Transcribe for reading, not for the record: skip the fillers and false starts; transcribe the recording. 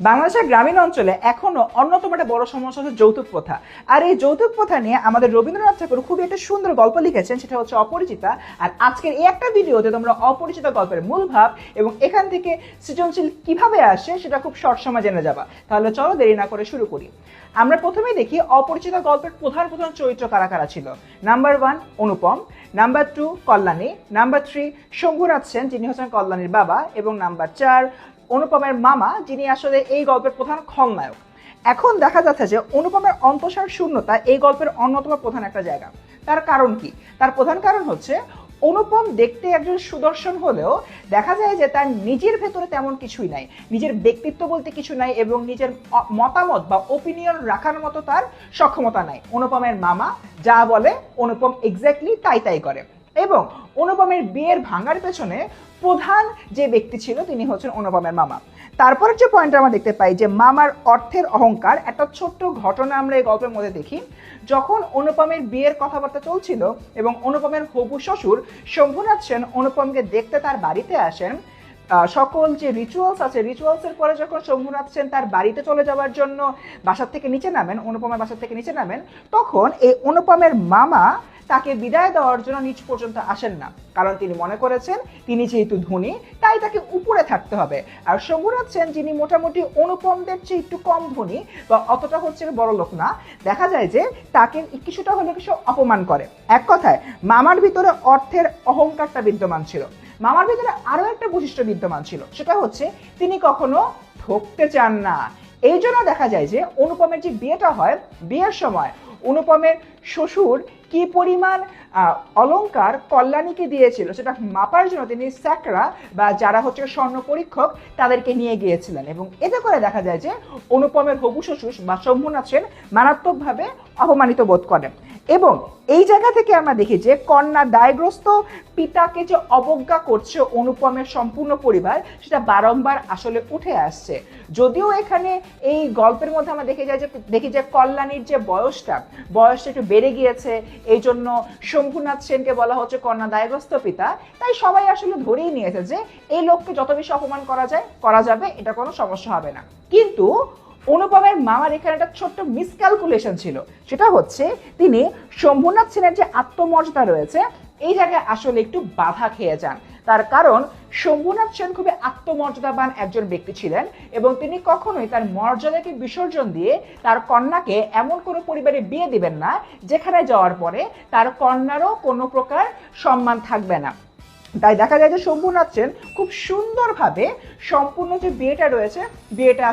বাংলাদেশের গ্রামীণ অঞ্চলে এখনো অন্যতম একটা বড় সমস্যা হচ্ছে যৌতুক প্রথা। আর এই যৌতুক প্রথা নিয়ে আমাদের রবীন্দ্রনাথ ঠাকুর খুবই একটা সুন্দর গল্প লিখেছেন, সেটা হচ্ছে অপরিচিতা। আর আজকের এই একটা ভিডিওতে তোমরা অপরিচিতা গল্পের মূল ভাব এবং এখান থেকে সৃজনশীল কিভাবে আসে সেটা খুব শর্ট সময় জেনে যাবা। তাহলে চলো দেরি না করে শুরু করি। আমরা প্রথমেই দেখি অপরিচিতা গল্পের প্রধান প্রধান চরিত্র কারা কারা ছিল। নাম্বার 1 অনুপম, নাম্বার 2 কল্যাণী, নাম্বার 3 শম্ভুনাথ সেন যিনি হচ্ছেন কল্যাণীর বাবা, এবং নাম্বার 4 অনুপমের মামা যিনি আসলে এই গল্পের প্রধান খলনায়ক। এখন দেখা যাচ্ছে যে অনুপমের অন্তঃসার শূন্যতা এই গল্পের অন্যতম প্রধান একটা জায়গা। তার কারণ কি? তার প্রধান কারণ হচ্ছে অনুপম দেখতে একজন সুদর্শন হলেও দেখা যায় যে তার নিজের ভেতরে তেমন কিছুই নাই, নিজের ব্যক্তিত্ব বলতে কিছু নাই, এবং নিজের মতামত বা ওপিনিয়ন রাখার মতো তার সক্ষমতা নাই। অনুপমের মামা যা বলে অনুপম এক্স্যাক্টলি তাই তাই করে, এবং অনুপমের বিয়ের ভাঙার পেছনে প্রধান যে ব্যক্তি ছিল তিনি হচ্ছেন অনুপমের মামা। তারপরের যে পয়েন্টটা আমরা দেখতে পাই যে মামার অর্থের অহংকার। একটা ছোট্ট ঘটনা আমরা এই গল্পের মধ্যে দেখি। যখন অনুপমের বিয়ের কথাবার্তা চলছিল এবং অনুপমের হবু শ্বশুর শম্ভুনাথ সেন অনুপমকে দেখতে তার বাড়িতে আসেন, সকল যে রিচুয়ালস আছে রিচুয়ালসের পরে যখন শম্ভুনাথ সেন তার বাড়িতে চলে যাওয়ার জন্য বাসার থেকে নিচে নামেন, অনুপমের বাসার থেকে নিচে নামেন, তখন এই অনুপমের মামা তাকে বিদায় দেওয়ার জন্য নিচ পর্যন্ত আসেন না, কারণ তিনি মনে করেছেন তিনি যেহেতু ধনী তাই তাকে উপরে থাকতে হবে। আর শম্ভুনাথ সেন যিনি মোটামুটি অনুপমদের চেয়ে একটু কম ধনী বা অতটা হচ্ছে বড় লোক না, দেখা যায় যে তাকে কিছুটা হলে কিছু অপমান করে। এক কথায় মামার ভিতরে অর্থের অহংকারটা বিদ্যমান ছিল। মামার ভিতরে আরো একটা বৈশিষ্ট্য বিদ্যমান ছিল, সেটা হচ্ছে তিনি কখনো ঠকতে চান না। এই জন্য দেখা যায় যে অনুপমের যে বিয়েটা হয়, বিয়ের সময় অনুপমের শ্বশুর কি পরিমাণ অলংকার কল্যাণীকে দিয়েছিল সেটা মাপার জন্য তিনি স্যাকরা বা যারা হচ্ছে স্বর্ণ পরীক্ষক তাদেরকে নিয়ে গিয়েছিলেন, এবং এতে করে দেখা যায় যে অনুপমের হবু শ্বশুর বা শম্ভুনাথ সেন মারাত্মকভাবে অপমানিত বোধ করেন। এবং এই জায়গা থেকে আমরা দেখি যে কন্যা দায়গ্রস্ত পিতাকে যে অবজ্ঞা করছে অনুপমের সম্পূর্ণ পরিবার, সেটা বারংবার আসলে উঠে আসছে। যদিও এখানে এই গল্পের মধ্যে আমরা দেখি যে কল্যাণীর যে বয়সটা একটু বেড়ে গিয়েছে, এই জন্য শম্ভুনাথ সেনকে বলা হচ্ছে কন্যা দায়গ্রস্ত পিতা। তাই সবাই আসলে ধরেই নিয়েছে যে এই লোককে যত বেশি অপমান করা যাবে, এটা কোনো সমস্যা হবে না। কিন্তু অনুপমের মামার এখানে একটা ছোট্ট মিসক্যালকুলেশন ছিল, সেটা হচ্ছে তিনি শম্ভুনাথ সেনের যে আত্মমর্যাদা রয়েছে এই জায়গায় আসলে একটু বাধা খেয়ে যান। তার কারণ শম্ভুনাথ সেন খুবই আত্মমর্যাদাবান একজন ব্যক্তি ছিলেন, এবং তিনি কখনোই তার মর্যাদাকে বিসর্জন দিয়ে তার কন্যাকে এমন কোনো পরিবারে বিয়ে দিবেন না যেখানে যাওয়ার পরে তার কন্যারও কোনো প্রকার সম্মান থাকবে না। তাই দেখা যায় যে শম্ভুনাথ সেন খুব সুন্দরভাবে সম্পূর্ণ যে বিয়েটা রয়েছে, বিয়েটা